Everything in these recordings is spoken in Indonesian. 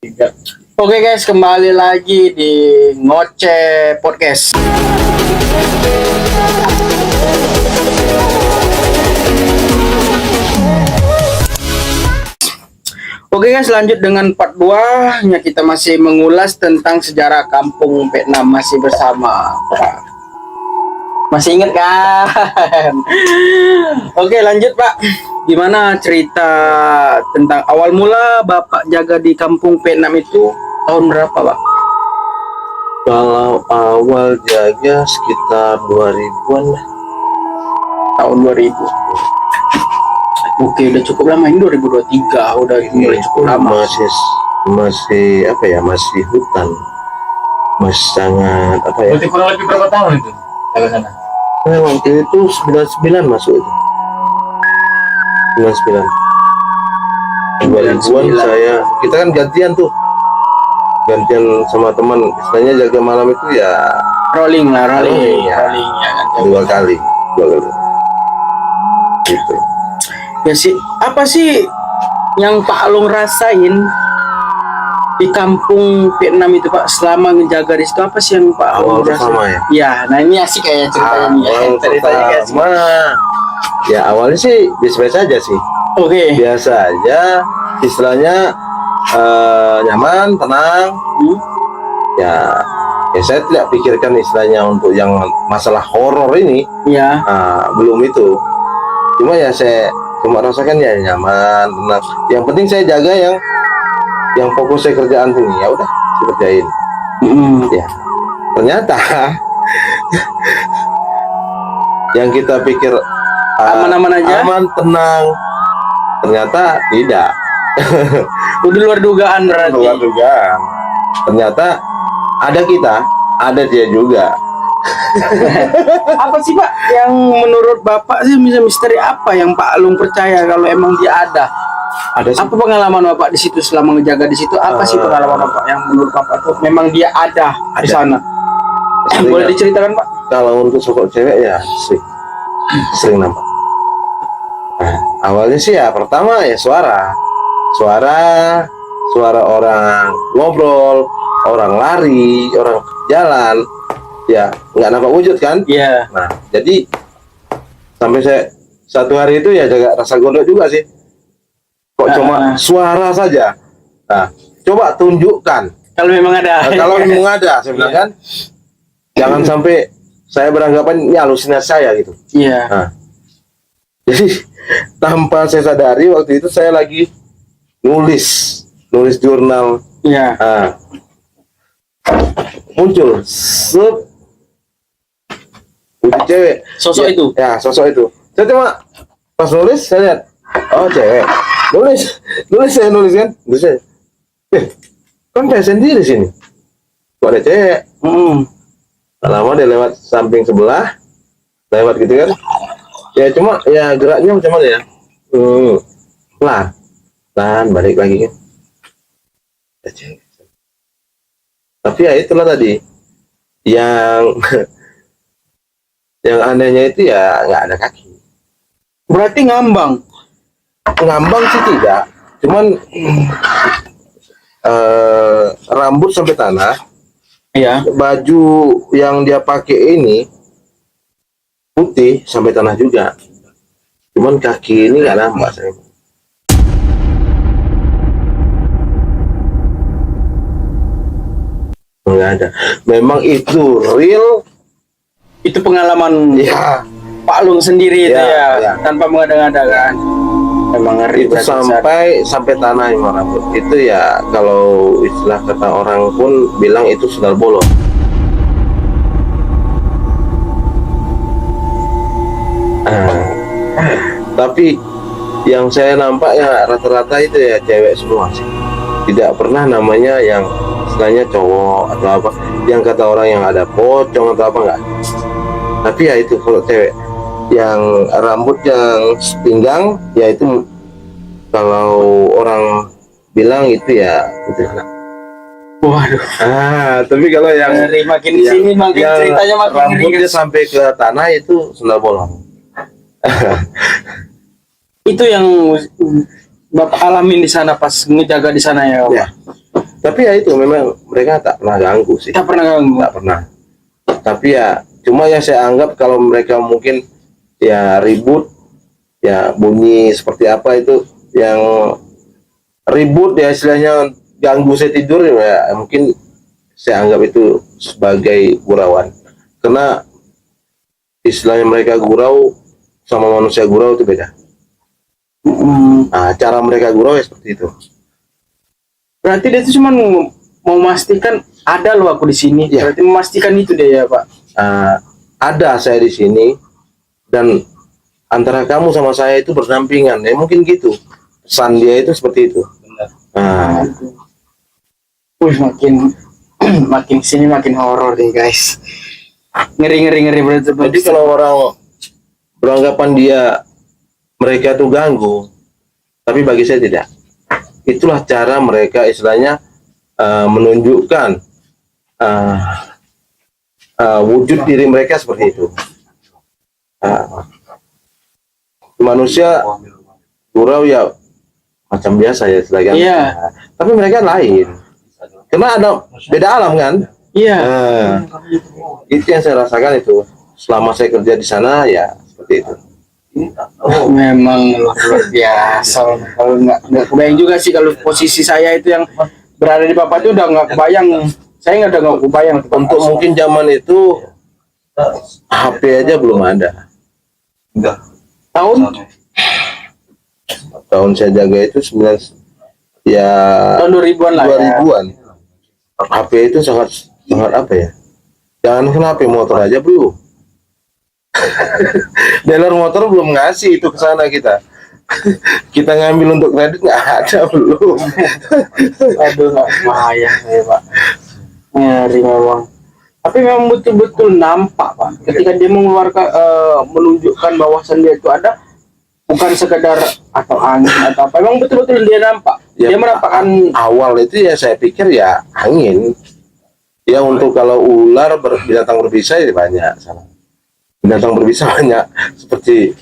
Tiga. Oke guys, kembali lagi di Ngoceh Podcast. Oke guys, lanjut dengan part 2 nya, kita masih mengulas tentang sejarah kampung Vietnam, masih bersama Pak. Masih ingat kan? Oke, lanjut Pak. Gimana cerita tentang awal mula Bapak jaga di kampung Vietnam itu tahun berapa Pak? Kalau awal jaga sekitar 2000-an lah. Tahun 2000. Oke, udah cukup lama, ini 2023, udah cukup lama. Masih apa ya? Masih hutan. Masih sangat apa ya? Berarti kurang lebih berapa tahun itu ke sana? Saya waktu itu 99 masuk itu. 99. 2000-an kita kan gantian tuh. Gantian sama teman, istilahnya jaga malam itu ya Rolling lah, rolling ya. kan. Dua kali. Gitu. Ya sih, apa sih yang Pak Alung rasain di kampung Vietnam itu Pak selama menjaga di situ? Apa sih yang Pak Alung Awal rasain? pertama ya? Ya, nah ini asik kayak ceritanya nih. Awal Ceritanya kayak asik. pertama, ya awalnya sih biasa-biasa aja sih. Oke. Biasa aja, istilahnya nyaman, tenang. Ya saya tidak pikirkan istilahnya untuk yang masalah horor ini. Ya. Belum itu. Cuma ya saya cuma rasakan ya nyaman, tenang. Yang penting saya jaga yang fokus saya kerjaan ini, ya udah saya kerjain. Ya ternyata yang kita pikir Aman-aman aja, aman, tenang, ternyata tidak. udah luar dugaan berarti. Luar dugaan. Ternyata ada dia juga. Apa sih Pak yang menurut Bapak sih bisa misteri apa yang Pak Alung percaya kalau emang dia ada? Ada sih. Apa pengalaman Bapak di situ selama ngejaga di situ? Apa sih pengalaman Bapak yang menurut Bapak tuh memang dia ada di sana? Boleh diceritakan Pak? Kalau untuk sosok cewek ya sering nampak. Awalnya sih ya pertama ya suara orang ngobrol, orang lari, orang jalan, ya nggak nampak wujud kan? Iya. Nah jadi sampai saya satu hari itu ya jaga rasa gondok juga sih. Kok cuma suara saja? Nah coba tunjukkan. Kalau memang ada. Kalau memang ada, saya bilang kan, jangan sampai saya beranggapan ini halusinasi saya gitu. Iya. Nah, jadi tanpa saya sadari waktu itu saya lagi nulis jurnal. Iya. Muncul udah cewek. Sosok ya, itu. Ya sosok itu. Saya cuma pas nulis saya lihat, oh cewek. Nulis saya kan saya sendiri sini. Kok ada cewek? Lama dia lewat samping sebelah, lewat gitu kan. Ya cuma ya geraknya macam mana ya? Pelan balik lagi kan. Tapi ya itulah tadi yang yang anehnya itu ya nggak ada kaki. Berarti ngambang Sih tidak, cuman rambut sampai tanah. Iya. Baju yang dia pakai ini putih sampai tanah juga. Cuman kaki ini nggak nampak saya. Nggak ada. Memang itu real. Itu pengalaman Ya. Pak Alung sendiri itu Ya, ya, tanpa mengada-ngada kan. Memang ngeri Itu sampai tanah yang rambut. Itu ya kalau istilah kata orang pun bilang itu sendal bolong. Tapi yang saya nampak ya rata-rata itu ya cewek semua sih. Tidak pernah namanya yang istilahnya cowok atau apa, yang kata orang yang ada pocong atau apa enggak. Tapi ya itu kalau cewek yang rambut yang pinggang ya itu kalau orang bilang itu ya kuntilanak. Waduh. Tapi kalau yang makin sini makin ceritanya makin rambutnya sampai ke tanah itu sendal bolong. Itu yang Bapak alamin di sana pas ngejaga di sana ya, Pak. Ya. Tapi ya itu memang mereka tak pernah ganggu sih. Tak pernah ganggu. Tak pernah. Tapi ya cuma ya saya anggap kalau mereka mungkin ya ribut, ya bunyi seperti apa itu yang ribut ya istilahnya ganggu saya tidur ya mungkin saya anggap itu sebagai gurauan. Karena istilahnya mereka gurau sama manusia gurau itu beda. Nah, cara mereka gurau ya seperti itu. Berarti dia tuh cuma mau memastikan ada loh aku di sini. Ya. Berarti memastikan itu dia ya Pak. Ada saya di sini dan antara kamu sama saya itu berdampingan ya mungkin gitu. Pesan dia itu seperti itu. Nah, Makin makin sini makin horor nih guys. Ngeri berarti. jadi kalau orang beranggapan mereka tuh ganggu, tapi bagi saya tidak. Itulah cara mereka istilahnya menunjukkan wujud diri mereka seperti itu. Manusia gurau ya macam biasa ya istilahnya. Iya. Tapi mereka lain. Karena ada beda alam kan. Iya. Itu yang saya rasakan itu. Selama saya kerja di sana ya seperti itu. Memang luar biasa. Kalau nggak kebayang juga sih kalau posisi saya itu yang berada di Bapak itu udah nggak kebayang. Saya nggak kebayang. Untuk mungkin zaman itu HP aja belum ada. Tahun saya jaga itu 9 ya Tahun 2000-an lah ya. 2000-an. HP itu sangat apa ya? Jangan HP motor aja belum. Dealer motor belum ngasih itu ke sana kita. Kita ngambil untuk kredit nggak ada belum. Aduh, nggak bahaya saya Pak. Ngeri memang. Tapi memang betul-betul nampak Pak. Ketika dia mengeluarkan menunjukkan bahwasan dia itu ada, bukan sekedar atau angin atau apa. Memang betul-betul dia nampak. Ya, Dia menampakkan awal itu ya saya pikir ya angin. Ya untuk kalau ular binatang berbisa ya banyak sana. Binatang berbisa banyak seperti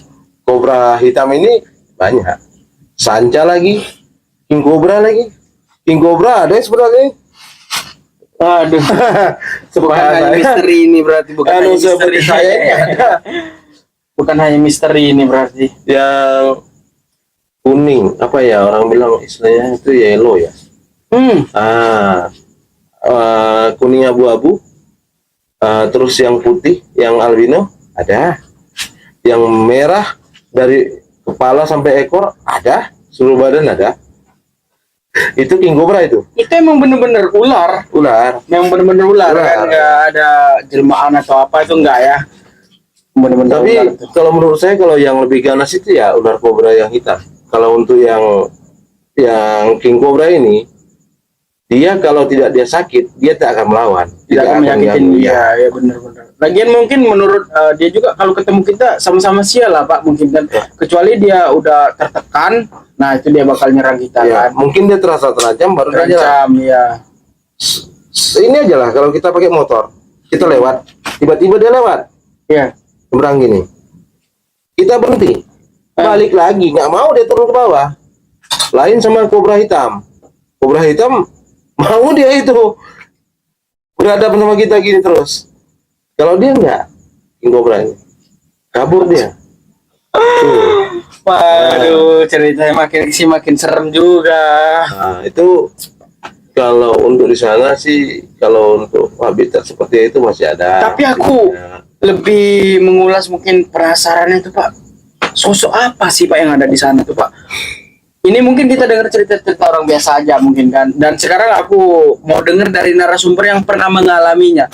kobra hitam ini banyak. Sanca lagi, king cobra lagi. King cobra ada sebenarnya. aduh. Bukan hanya misteri ini berarti bukan hanya misteri saya ini ada. Bukan hanya misteri ini berarti. Yang kuning apa ya orang bilang istilahnya itu yellow ya. Kuning abu-abu. Terus yang putih yang albino ada. Yang merah dari kepala sampai ekor ada, seluruh badan ada. Itu king cobra itu. Itu emang bener-bener ular. Yang bener-bener ular kan, nggak ada jelmaan atau apa itu enggak ya. Bener-bener Tapi ular itu. kalau menurut saya kalau yang lebih ganas itu ya ular kobra yang hitam. Kalau untuk yang king cobra ini, dia kalau tidak dia sakit, dia tak akan melawan. Tidak akan menyakitin ganggu. dia, ya benar-benar. Lagian mungkin menurut dia juga kalau ketemu kita sama-sama sial lah Pak mungkin kan. Kecuali dia udah tertekan, nah itu dia bakal nyerang kita Ya, kan. mungkin dia terasa terancam baru dia nyerang. Terancam ya. Ini aja lah kalau kita pakai motor, kita lewat, tiba-tiba dia lewat, Iya. seberang gini, kita berhenti, balik lagi, nggak mau dia turun ke bawah. Lain sama kobra hitam mau dia itu berhadapan sama kita gini terus. Kalau dia enggak, king cobra ini kabur dia. Waduh, ceritanya makin serem juga. Nah, itu kalau untuk di sana sih, kalau untuk habitat seperti itu masih ada. Tapi aku lebih mengulas mungkin penasaran itu Pak. Sosok apa sih Pak yang ada di sana tuh Pak? Ini mungkin kita dengar cerita-cerita orang biasa aja mungkin kan. Dan sekarang aku mau dengar dari narasumber yang pernah mengalaminya.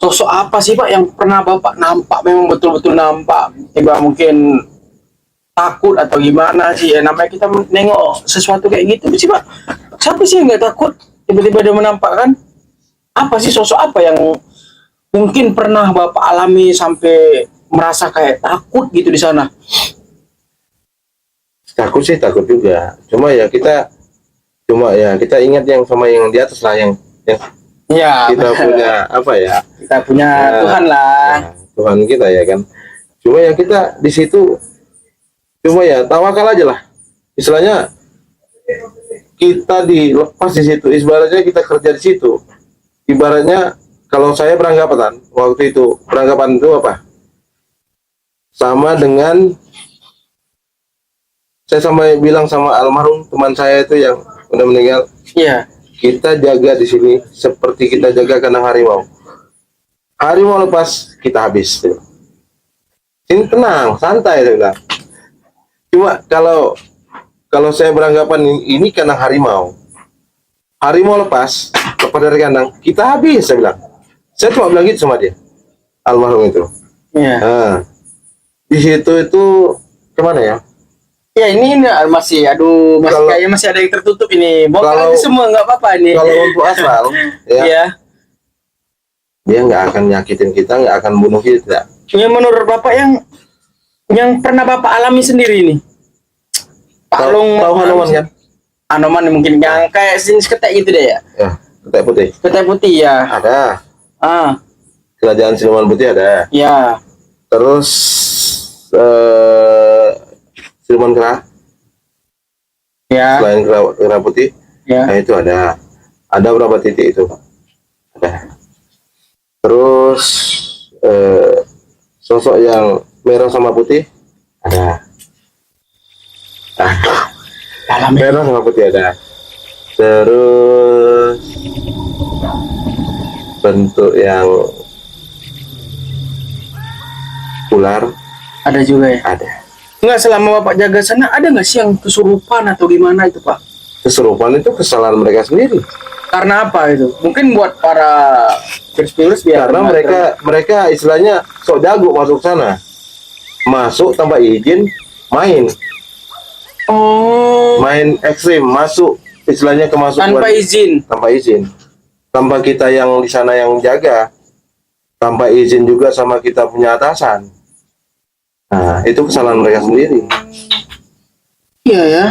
Sosok apa sih Pak yang pernah Bapak nampak, memang betul-betul nampak? Tiba mungkin takut atau gimana sih? Ya, namanya kita nengok sesuatu kayak gitu sih Pak. Siapa sih yang nggak takut? Tiba-tiba dia menampakkan. Apa sih sosok apa yang mungkin pernah Bapak alami sampai merasa kayak takut gitu di sana? Takut sih takut juga. Cuma ya kita ingat yang sama yang di atas lah yang Ya, kita punya apa ya? kita punya Tuhan lah. Nah, Tuhan kita ya kan. Cuma ya kita di situ cuma ya tawakal aja lah. Istilahnya kita dilepas di situ, ibaratnya kita kerja di situ. Ibaratnya kalau saya beranggapan waktu itu, beranggapan itu apa? Sama dengan saya sampai bilang sama almarhum teman saya itu yang udah meninggal, Iya. kita jaga di sini seperti kita jaga kandang harimau. Harimau lepas, kita habis. Ini tenang, santai saya bilang. Cuma kalau saya beranggapan ini kandang harimau, harimau lepas dari kandang, kita habis saya bilang. Saya cuma bilang gitu sama dia, almarhum itu. Iya. Nah, di situ itu kemana ya? Ya ini masih, aduh, masih Kalau- kayaknya masih ada yang tertutup ini. Bongkar Kalau- aja semua, nggak apa-apa ini. Kalau untuk asal, ya, Iya. dia nggak akan nyakitin kita, nggak akan bunuh kita. Ya, menurut Bapak yang pernah Bapak alami sendiri ini. Tahu Hanuman kan? Anoman mungkin yang kayak jenis ketek gitu deh ya. Ya, ketek putih. Ketek putih ya. Ada. Ah, Kerajaan Siluman Putih ada. ya. Terus Siluman Kera, Ya. selain kera putih, Ya. nah itu ada. Ada berapa titik itu? Ada. Terus sosok yang merah sama putih ada. Dalam Merah sama putih ada. Terus bentuk yang ular ada juga ya. ada. Enggak, selama Bapak jaga sana ada nggak sih yang kesurupan atau gimana itu Pak? Keserupan itu kesalahan mereka sendiri. Karena apa itu? Mungkin buat para virus-virus biar Karena mereka istilahnya sok jago masuk sana, masuk tanpa izin, main oh, ekstrim, masuk istilahnya kemasukan tanpa izin. tanpa kita yang di sana yang jaga, tanpa izin juga sama kita punya atasan. Nah, itu kesalahan mereka sendiri. Iya ya.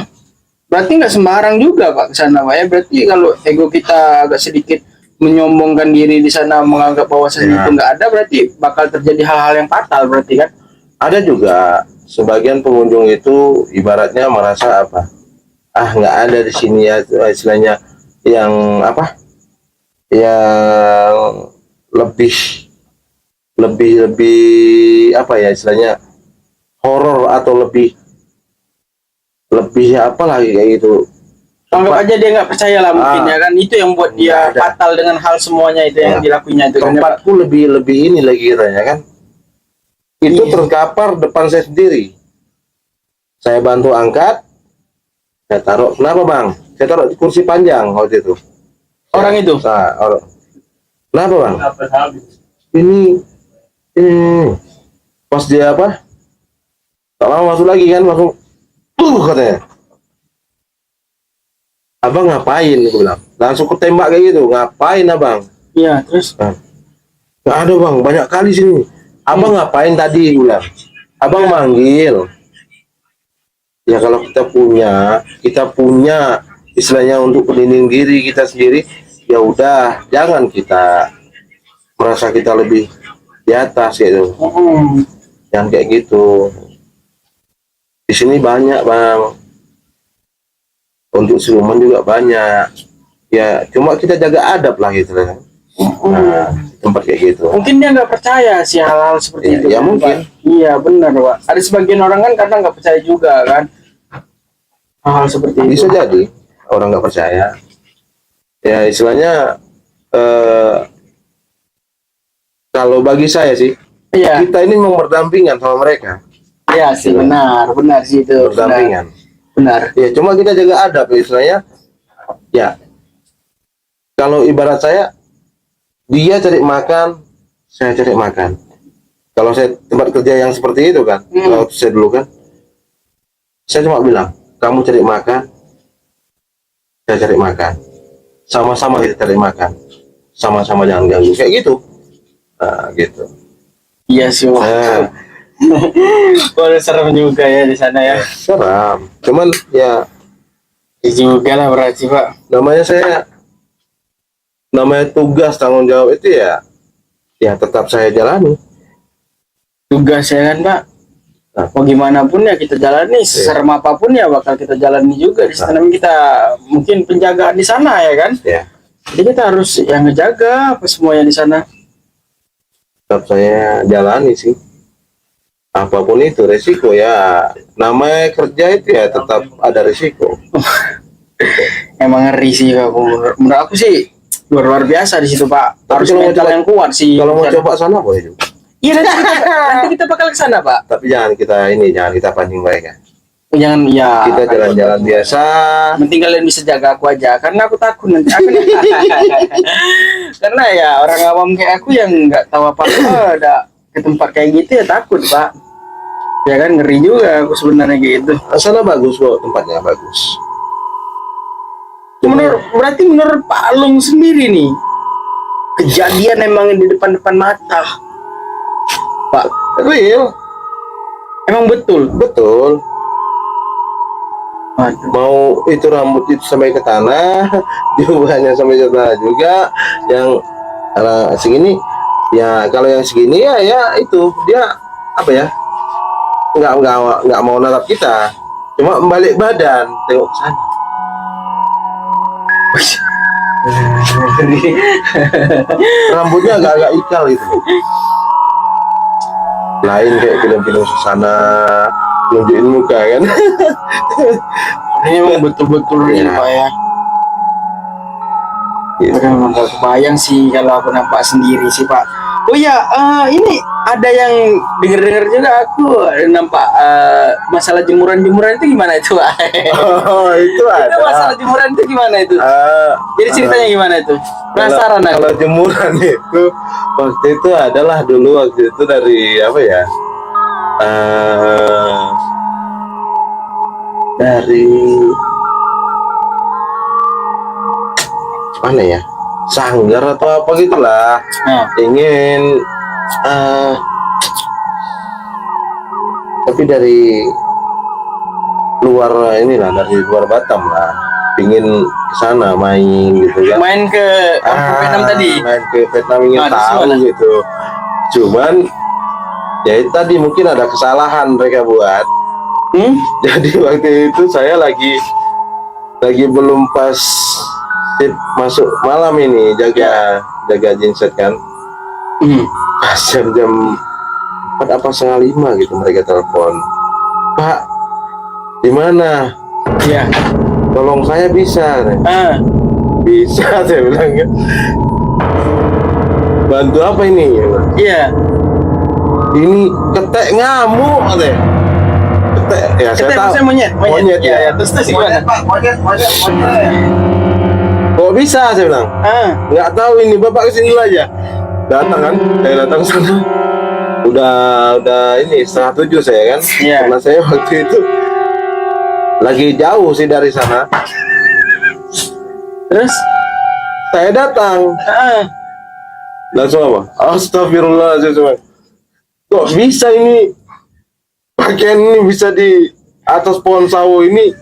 Berarti nggak sembarang juga Pak ke sana Pak ya. Berarti kalau ego kita agak sedikit menyombongkan diri di sana, menganggap bahwasannya Ya. itu nggak ada, berarti bakal terjadi hal-hal yang fatal berarti kan? Ada juga sebagian pengunjung itu ibaratnya merasa apa? Ah, nggak ada di sini ya, istilahnya yang apa? Yang lebih apa ya istilahnya horor atau lebih apa lagi kayak gitu. Anggap aja dia nggak percaya lah mungkin Ah. ya kan, itu yang buat dia Nggak ada. fatal dengan hal semuanya itu yang Ya. dilakuinya itu kan ya, Pak? Tempatku lebih ini lagi katanya kan. Itu Iya. terkapar depan saya sendiri. Saya bantu angkat, saya taruh. Kenapa bang? Saya taruh di kursi panjang waktu itu. Orang itu? Nah, orang. Kenapa bang? Apa habis? Ini pas dia apa? Tak lama masuk lagi kan, langsung katanya. Abang ngapain? Gue bilang. Langsung ketembak kayak gitu. Ngapain abang? Iya, terus Nggak ada bang, banyak kali sini. Abang ngapain tadi? Gue bilang. Abang manggil. Ya kalau kita punya istilahnya untuk pelindung diri kita sendiri, ya udah, jangan kita merasa kita lebih di atas gitu. Jangan kayak gitu. Di sini banyak bang. Untuk siluman juga banyak. Ya cuma kita jaga adab lah gitu. Nah, tempat kayak gitu. mungkin dia nggak percaya sih hal-hal seperti Iya, itu. ya kan, mungkin. Pak? Iya benar Pak. Ada sebagian orang kan kadang nggak percaya juga kan hal-hal seperti itu. Bisa jadi orang nggak percaya. Ya istilahnya kalau bagi saya sih, Iya, kita ini memang berdampingan sama mereka. iya sih benar sih itu. Berdampingan. Benar. Ya cuma kita jaga adab istilahnya. Ya kalau ibarat saya, dia cari makan, saya cari makan. Kalau saya tempat kerja yang seperti itu kan, waktu saya dulu kan, saya cuma bilang, kamu cari makan, saya cari makan, sama-sama kita cari makan, sama-sama jangan ganggu, kayak gitu. Nah, gitu. Iya sih Pak. Nah, Waduh, serem juga ya di sana ya. seram. Cuman ya Juga lah berarti Pak. namanya tugas tanggung jawab itu ya tetap saya jalani. Tugas ya kan Pak. Mau gimana pun ya kita jalani, seserem apapun ya bakal kita jalani juga di sana. Kita mungkin penjagaan di sana ya kan. Ya, Jadi kita harus yang ngejaga apa semuanya di sana. tetap saya jalani sih. Apapun itu resiko ya. Namanya kerja itu ya tetap ada resiko. Emang ngeri sih Pak. Menurut aku sih luar biasa di situ Pak. Tapi Harus kalau mau mental coba- yang kuat sih. Kalau mau Jangan- coba sana boleh juga. Iya nanti kita bakal ke sana Pak. Tapi jangan kita pancing mereka. Jangan ya. Kita jalan-jalan biasa. Penting kalian bisa jaga aku aja karena aku takut nanti aku karena ya orang awam kayak aku yang nggak tahu apa-apa ada ke tempat kayak gitu ya takut Pak. Ya kan ngeri juga aku sebenarnya gitu. Sana bagus kok, tempatnya bagus. Berarti menurut Pak Alung sendiri nih kejadian emang di depan-depan mata Pak, Real, emang betul. betul. Waduh. Mau itu rambut itu sampai ke tanah, diubahnya sampai ke tanah juga. Yang orang asing ini, ya kalau yang segini ya itu dia apa ya? Nggak mau natap kita, cuma balik badan tengok ke sana. Rambutnya agak-agak ikal itu. Lain kayak film-film susana nunjukin muka kan. Ini emang betul-betul real Ya. Pak ya. Gitu. Udah memang gak kebayang sih kalau aku nampak sendiri sih Pak. Oh ya, ini ada yang denger-denger juga aku nampak masalah jemuran-jemuran itu gimana itu Pak? Oh, itu ada. Itu masalah jemuran itu gimana itu? Jadi ceritanya gimana itu? Penasaran aku. Kalau jemuran itu waktu itu adalah dulu waktu itu dari apa ya? Dari mana ya? Sanggar atau apa gitulah. Nah, Ingin tapi dari luar inilah, dari luar Batam lah, pingin ke sana main gitu kan. main ke kampung Vietnam tadi. Main ke Vietnam ingin Terus tahu gimana? gitu. Cuman ya itu tadi mungkin ada kesalahan mereka buat. Jadi waktu itu saya lagi belum pas sip masuk malam ini jaga genset kan. Pas jam 4 apa setengah 5 gitu mereka telepon, Pak di mana? Iya. Tolong saya bisa. Bisa saya bilang kan. Bantu apa ini? Iya. Ini ketek ngamuk katanya. Ketek ya saya Kita tahu. bisa monyet. Monyet, ya. ya. Terus gimana? Monyet. Kok bisa saya bilang? Nggak tahu ini, Bapak kesini dulu aja. Datang kan, saya datang sana. Udah ini 6:30 saya kan. Iya. Karena saya waktu itu lagi jauh sih dari sana. Terus? Saya datang. Langsung apa? Astagfirullah saya cuma. Kok bisa ini pakaian ini bisa di atas pohon sawo ini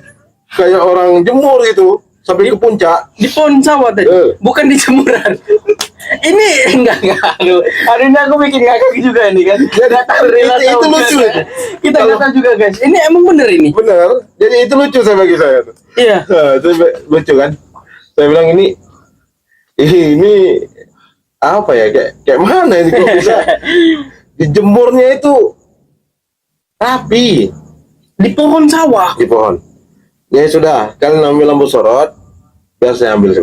kayak orang jemur gitu sampai ke puncak. Di pohon sawah tadi, bukan di jemuran. Ini enggak. Aduh, hari ini aku bikin ngakak juga ini kan. Nggak tahu rela itu tahu lucu. juga. Kita nggak tahu juga guys. Ini emang bener ini. Bener. Jadi itu lucu saya bagi saya. Iya. Itu lucu kan. Saya bilang ini apa ya kayak mana ini kok bisa dijemurnya itu rapi Di pohon sawah. di pohon. Ya sudah, kalian ambil lampu sorot, biar saya ambil.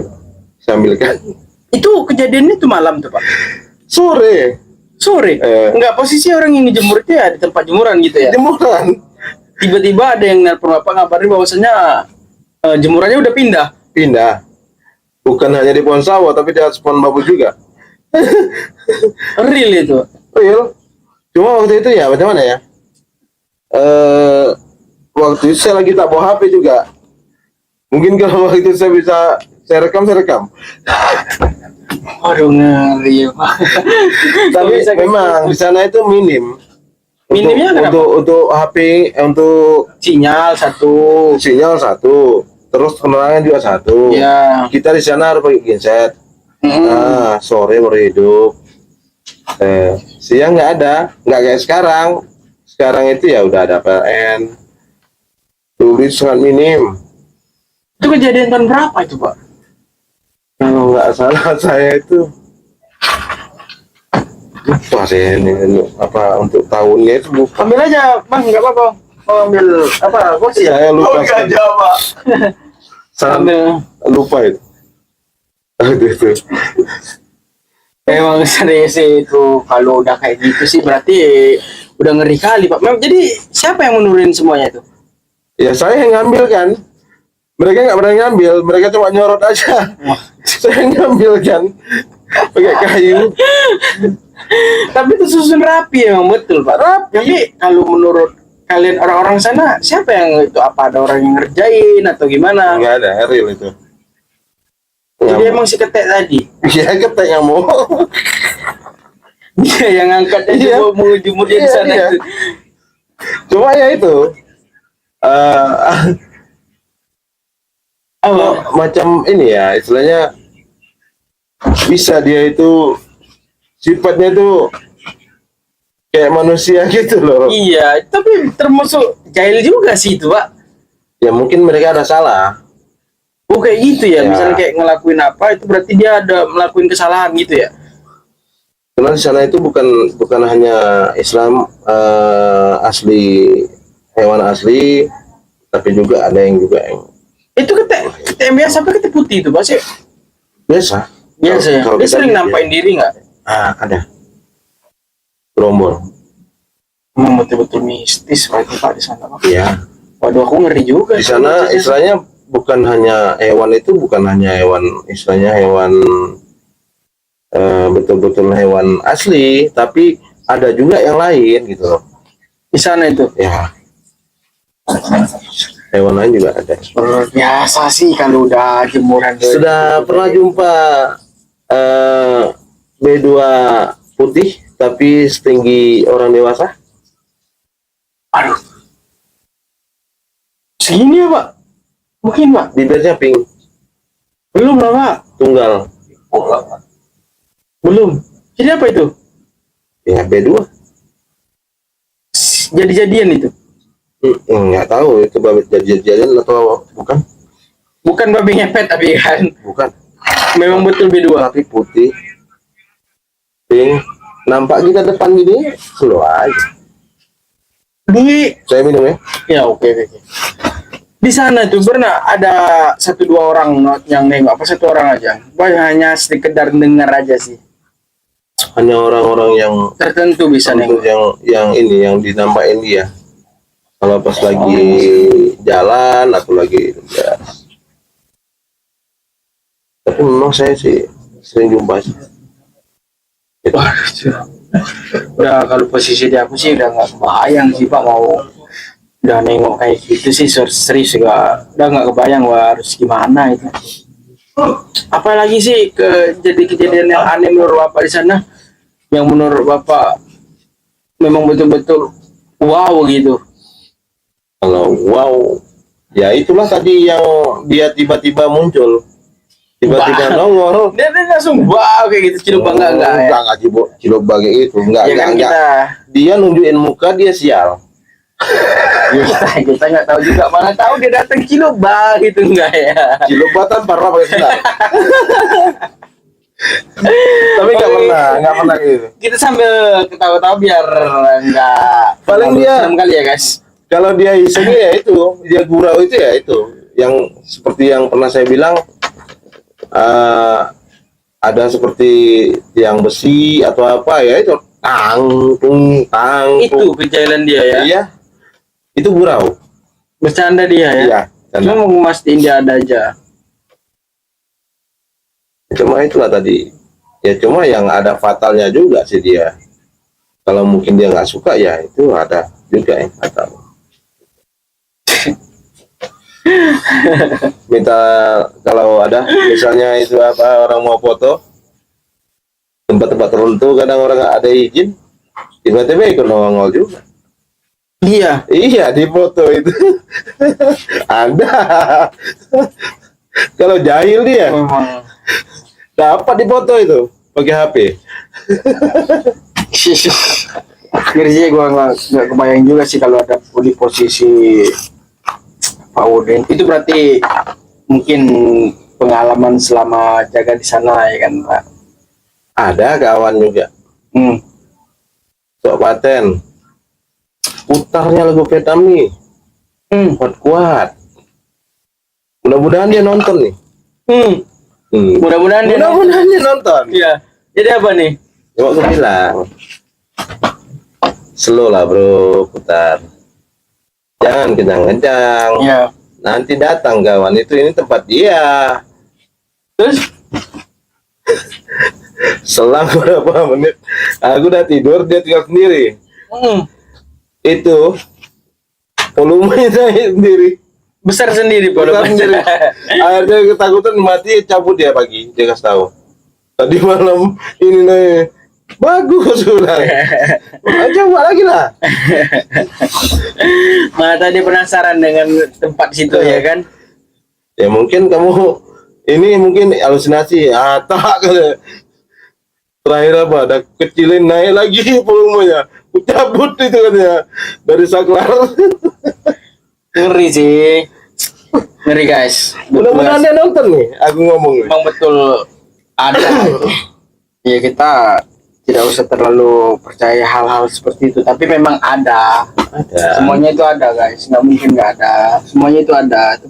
Saya ambilkan. Itu kejadiannya tuh malam tuh Pak. Sore, Sore. Enggak, posisi orang yang ngejemur itu ya di tempat jemuran gitu ya. jemuran Tiba-tiba ada yang nelpon Bapak ngabarin bahwasanya jemurannya udah pindah. Bukan hanya di pohon sawah, tapi di atas pohon bambu juga. real itu. Real. Cuma waktu itu ya macam mana ya? Waktu itu saya lagi tak bawa HP juga. Mungkin kalau waktu itu saya rekam. Waduh ngeri Pak. Tapi Bisa kayak memang di sana itu minim. Minimnya kenapa? Untuk HP, untuk Sinyal satu. sinyal satu, terus penerangan juga satu. Ya. Kita di sana harus pakai genset. Sore baru hidup. Siang nggak ada, nggak kayak sekarang. Sekarang itu ya udah ada PLN, duit sangat minim. Itu kejadian tahun berapa itu, Pak? Kalau nggak salah saya itu lupa saya ini apa untuk tahunnya itu lupa. Ambil aja, Bang, nggak apa-apa. Mau ambil apa? Bos ya? Saya lupa. nggak jawab. Sangat Ambil. lupa itu. Aduh, itu. Emang serius sih itu kalau udah kayak gitu sih berarti udah ngeri kali, Pak. Jadi siapa yang menurunin semuanya itu? Ya saya yang ngambil kan. Mereka nggak pernah ngambil, mereka cuma nyorot aja. Saya yang ngambil kan, pakai kayu. Tapi itu susun rapi emang betul, Pak. Rapi. Tapi kalau menurut kalian orang-orang sana siapa yang itu, apa ada orang yang ngerjain atau gimana? Nggak ada, real itu. Jadi emang si ketek tadi Ya ketek yang mau. dia yang angkat aja Iya. mau jemur dia di Iya, sana iya. itu. Cuma ya itu. Macam ini ya, istilahnya bisa dia itu sifatnya tuh kayak manusia gitu loh. Iya, tapi termasuk jahil juga sih itu, Pak. Ya mungkin mereka ada salah. Oh kayak gitu ya, Ya. misalnya kayak ngelakuin apa itu berarti dia ada melakukan kesalahan gitu ya? Karena di sana itu bukan hanya Islam asli, hewan asli, tapi juga ada yang Itu ketek yang biasa apa ketek putih itu, Pak sih? biasa. Biasa ya. Kalau Dia kita sering lihat, nampain diri nggak? ada Brombor. Memang betul-betul mistis Pak itu, Pak di sana, Pak. Iya. Waduh, aku ngeri juga. Di sana istilahnya bukan hanya hewan itu, bukan hanya hewan, istilahnya hewan betul-betul hewan asli, tapi ada juga yang lain gitu loh. Di sana itu. Ya, hewan lain juga ada. Biasa sih kalau udah jemuran. Sudah pernah jumpa B2 putih tapi setinggi orang dewasa? Aduh. Segini ya, Pak? Mungkin, Pak. Bibirnya pink, Belum lah, Pak. tunggal. Belum. Jadi apa itu? Ya B2. Jadi-jadian itu. Nggak tahu itu babit jadi-jadian atau bukan? Bukan babi ngepet tapi kan. Bukan. Memang betul B2. Tapi putih, pink, nampak kita depan gini, slow aja. Di Saya minum ya. ya oke. Di sana tuh pernah ada 1-2 orang yang nengok, apa 1 orang aja? Banyak hanya sekedar dengar aja sih. Hanya orang-orang yang Tertentu bisa untuk nengok. yang ini yang dinampakin dia. Kalau pas lagi jalan atau lagi ya. Tapi memang saya sih sering jumpa sih. Gitu. Udah kalau posisi di aku sih udah nggak kebayang sih, Pak, mau udah nengok kayak gitu sih serius juga udah nggak kebayang wah harus gimana itu. Apalagi sih kejadian yang aneh menurut Bapak di sana yang menurut Bapak memang betul-betul wow gitu. Kalau wow, ya itulah tadi yang dia tiba-tiba muncul, tiba-tiba Wah. nongol. Dia langsung wow kayak gitu ciluk bangga enggak ya? Enggak cilok bagi itu, enggak, Ya kan enggak. kita Dia nunjukin muka dia sial. kita nggak tahu juga, mana tahu dia datang ciluk bang gitu enggak ya? Cilok batan parah pakai sendal. Tapi enggak pernah gitu. Kita sambil ketawa-tawa biar enggak Paling dia- serem kali ya guys. Kalau dia isengnya ya itu, dia gurau itu ya itu, yang seperti yang pernah saya bilang, ada seperti tiang besi atau apa ya itu, tang. Itu kejailan dia ya. Iya, itu gurau. Bercanda dia ya. Iya. Cuma mau mastiin dia ada aja. Cuma itulah tadi. Ya cuma yang ada fatalnya juga sih dia. Kalau mungkin dia nggak suka ya itu ada juga yang fatal. Minta kalau ada misalnya itu apa orang mau foto tempat-tempat tertentu kadang orang nggak ada izin tiba-tiba ikut nongol juga. Iya. Iya di foto itu ada. Kalau jahil dia Memang. dapat di foto itu pakai HP. ngeri sih, gue nggak kebayang juga sih kalau ada di posisi Pak Udin. Itu berarti mungkin pengalaman selama jaga di sana ya kan Pak? Ada kawan juga Hmm. sok paten putarnya lagu Vietnam nih kuat. Mudah-mudahan dia nonton nih. Mudah-mudahan dia Mudah-mudahan dia nonton. Iya. Jadi apa nih? Coba aku bilang slow lah bro, putar, jangan kencang-kencang. Iya. Nanti datang kawan itu, ini tempat dia. Terus? Selang berapa menit aku udah tidur, dia tinggal sendiri. Itu volumenya naik sendiri, Besar sendiri besar sendiri. Akhirnya ketakutan mati, cabut dia pagi, dia kasih tahu tadi malam ini naik bagus sudah. Coba lagi lah. Mata dia penasaran dengan tempat situ ya kan? Ya mungkin kamu ini mungkin halusinasi. Tak kali. Terakhir apa? Ada kecilin naik lagi volumenya. Ku cabut itu katanya dari saklar. Ngeri sih. Ngeri guys. Mudah-mudahan dia nonton nih. Aku ngomong nih. Memang betul ada itu. Ya kita tidak usah terlalu percaya hal-hal seperti itu. Tapi memang ada. Ada. Semuanya itu ada guys. Nggak mungkin nggak ada. Semuanya itu ada. Itu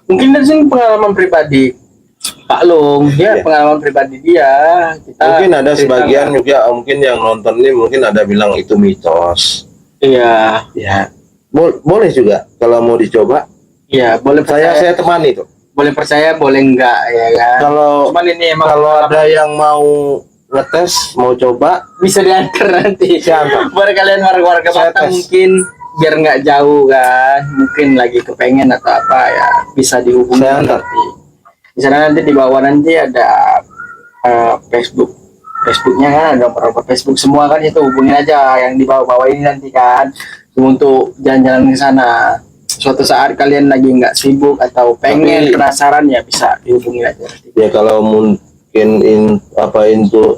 mungkin dari sini pengalaman pribadi Pak Long, ya Iya. pengalaman pribadi dia. Kita Mungkin ada cerita sebagian nggak? juga mungkin yang nonton ini mungkin ada bilang itu mitos. Iya, Ya, boleh juga kalau mau dicoba. iya boleh percaya, Saya temani tuh. boleh percaya, boleh enggak ya kan. Kalau Cuman ini emang kalau ada yang mau ngetes, mau coba, bisa diantar nanti. Siapa? Buat kalian warga-warga Saya Batam tes. mungkin biar nggak jauh kan, mungkin lagi kepengen atau apa ya bisa dihubungi Saya antar. nanti. Di sana nanti di bawah nanti ada Facebooknya kan, ada nomor Facebook semua kan, itu hubungin aja yang di bawah-bawah ini nanti kan untuk jalan-jalan ke sana. Suatu saat kalian lagi nggak sibuk atau pengen Tapi- penasaran ya bisa dihubungin aja nanti. ya kalau mungkin untuk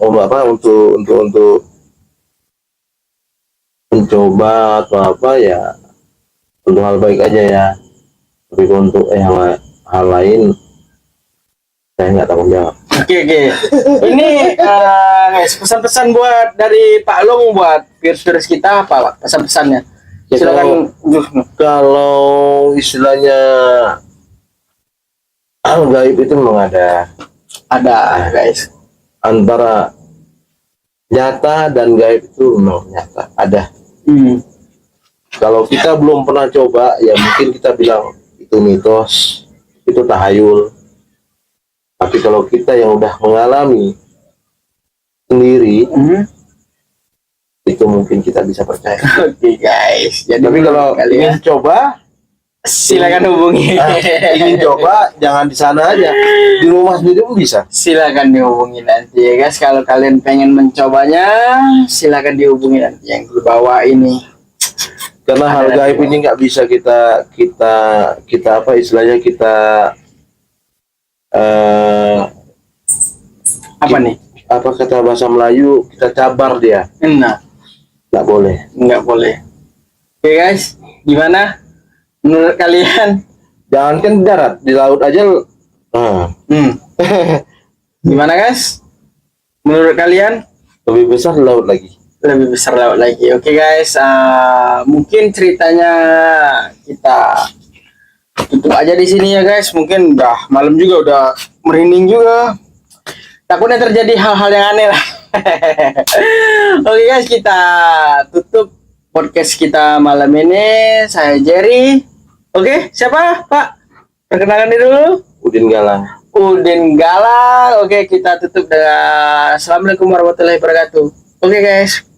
mencoba atau apa ya untuk hal baik aja ya. Tapi untuk hal lain saya nggak tanggung jawab. Oke. Ini guys, pesan-pesan buat dari Pak Long buat viewers kita apa Pak? Pesan-pesannya? Ya, Silakan. Kalau istilahnya hal gaib itu memang Ada guys. antara nyata dan gaib itu memang nyata ada. Kalau kita belum pernah coba ya mungkin kita bilang itu mitos, itu tahayul. Tapi kalau kita yang udah mengalami sendiri itu mungkin kita bisa percaya. Oke guys. Jadi Tapi kalau kalian ingin coba, silakan hubungi. ingin coba jangan di sana aja, di rumah sendiri pun bisa. Silakan dihubungi nanti ya guys. Kalau kalian pengen mencobanya, silakan dihubungi nanti yang di bawah ini. Karena hal Ada gaib nanti. ini nggak bisa kita apa istilahnya kita Apa nih? apa kata bahasa Melayu, kita cabar dia, Nah, nggak boleh. nggak boleh. Oke guys, gimana menurut kalian? Jangankan di darat, di laut aja. Gimana guys? Menurut kalian? Lebih besar di laut lagi. Lebih besar laut lagi. Oke guys, mungkin ceritanya kita tutup aja di sini ya guys. Mungkin udah malam juga, udah merinding juga. Takutnya terjadi hal-hal yang aneh lah. Oke guys, kita tutup podcast kita malam ini. Saya Jerry. Oke, siapa Pak? Perkenalkan diri dulu. Udin Galang. Udin Galang. Oke, kita tutup dengan Assalamualaikum warahmatullahi wabarakatuh. Oke guys.